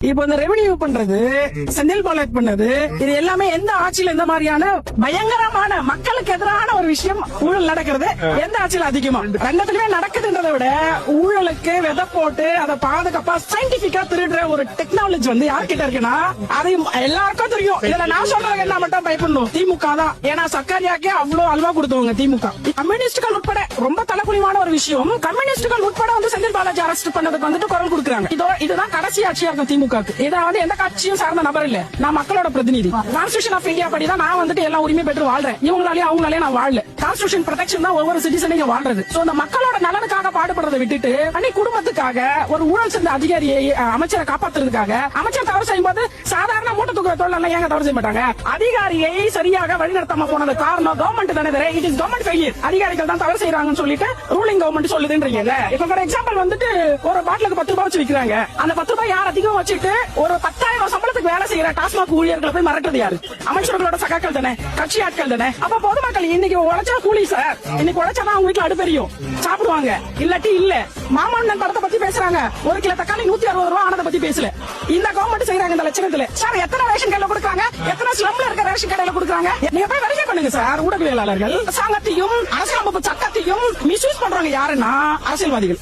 இப்ப இந்த ரெவென்யூ பண்றது, செந்தில் பாலாஜி பண்ணது, இது எல்லாமே எந்த ஆட்சியில இந்த மாதிரியான பயங்கரமான மக்களுக்கு எதிரான ஒரு விஷயம் ஊழல் நடக்கிறது எந்த ஆட்சியில அதிகமா ரெண்டுலயுமே நடக்குதுன்றதை விட ஊழலுக்கு விதை போட்டு அதை பாதுகாப்பா சயின்டிபிக்கா திருடுற ஒரு டெக்னாலஜி வந்து யார்கிட்ட இருக்குன்னா அது எல்லாருக்கும் தெரியும். இதுல நான் சொல்றது என்ன மட்டும் பயப்படணும், திமுக தான். ஏன்னா சர்க்காரியாக்கே அவ்வளவு அல்வா கொடுத்தவங்க திமுக. கம்யூனிஸ்டுகள் உட்பட ரொம்ப தலைக்குழிவான ஒரு விஷயம், கம்யூனிஸ்டுகள் உட்பட வந்து செந்தில் பாலாஜி அரெஸ்ட் பண்ணதுக்கு வந்துட்டு குரல் கொடுக்குறாங்க. இதுதான் கடைசி ஆட்சியா இருக்கும் திமுக. இதாவது எந்த கட்சியும் சார்ந்த நபர் இல்ல, நான் மக்களோட பிரதிநிதி. கான்ஸ்டிடியூஷன் ஆஃப் இந்தியா படிதான் நான் வந்துட்டு எல்லா உரிமை பெற்று வாழ்றேன். இவங்களாலே அவங்களாலே நான் வாழல. கான்ஸ்டிடியூஷன் ப்ரொடெக்ஷன் தான் ஒவ்வொரு சிட்டிசனையும் வாழ்றது. சோ அந்த மக்களோட நலனுக்காக பாடுபடுறதை விட்டுட்டு தனி குடும்பத்துக்காக ஒரு ஊழல் செஞ்ச அதிகாரியை அமைச்சரை காப்பாத்துறதுக்காக அமைச்சர் தவறு செய்யும் போது சாதாரண மூட்டை தூக்குற தொழில் ஏங்க தவறு செய்ய மாட்டாங்க? அதிகாரியை சரியாக வழிநடத்தாம போனது காரணம் கவர்மெண்ட் தானே. It is government failure. அதிகாரிகள் தான் தவறு செய்யறாங்கன்னு சொல்லிட்டு ரூலிங் கவர்மெண்ட் சொல்லுதுன்றீங்க. இப்ப ஃபார் எக்ஸாம்பிள் வந்துட்டு ஒரு பாட்டிலுக்கு 10 ரூபாய் வச்சு விக்கிறாங்க. அந்த 10 ரூபாய் யார் அதிகம் வச்சுட்டு ஒரு 10,000 சம்பளத்துக்கு வேலை செய்யற டாஸ்மாக் ஊழியர்களை போய் மிரட்டுறது யாரு? அமைச்சர்களோட சகாக்கள் தானே, கட்சி ஆட்கள் தானே. அப்ப பொதுமக்கள் இன்னைக்கு உழைச்சா கூலி சார், இன்னைக்கு உழைச்சாதான் அவங்க வீட்டுல அடுப்பெரியும் சாப்பிடுவாங்க, இல்லாட்டி இல்ல. மாமன்னன் படத்தை பத்தி பேசுறாங்க, 1 கிலோ தக்காளி 160 ரூபாய் ஆனதை பத்தி பேசல. இந்த கவர்மெண்ட் செய்யறாங்க இந்த லட்சணத்துல. சார் எத்தனை ரேஷன் கடையில கொடுக்குறாங்க, எத்தனை ஸ்லம்ல இருக்க ரேஷன் கடையில கொடுக்குறாங்க? நீங்க போய் வெரிஃபை பண்ணுங்க சார். ஊடகவியலாளர்கள் அரசாங்கத்தையும் அரசியலமைப்பு சட்டத்தையும் மிஸ்யூஸ் பண்றாங்க யாருன்னா அரசியல்வாதிகள்.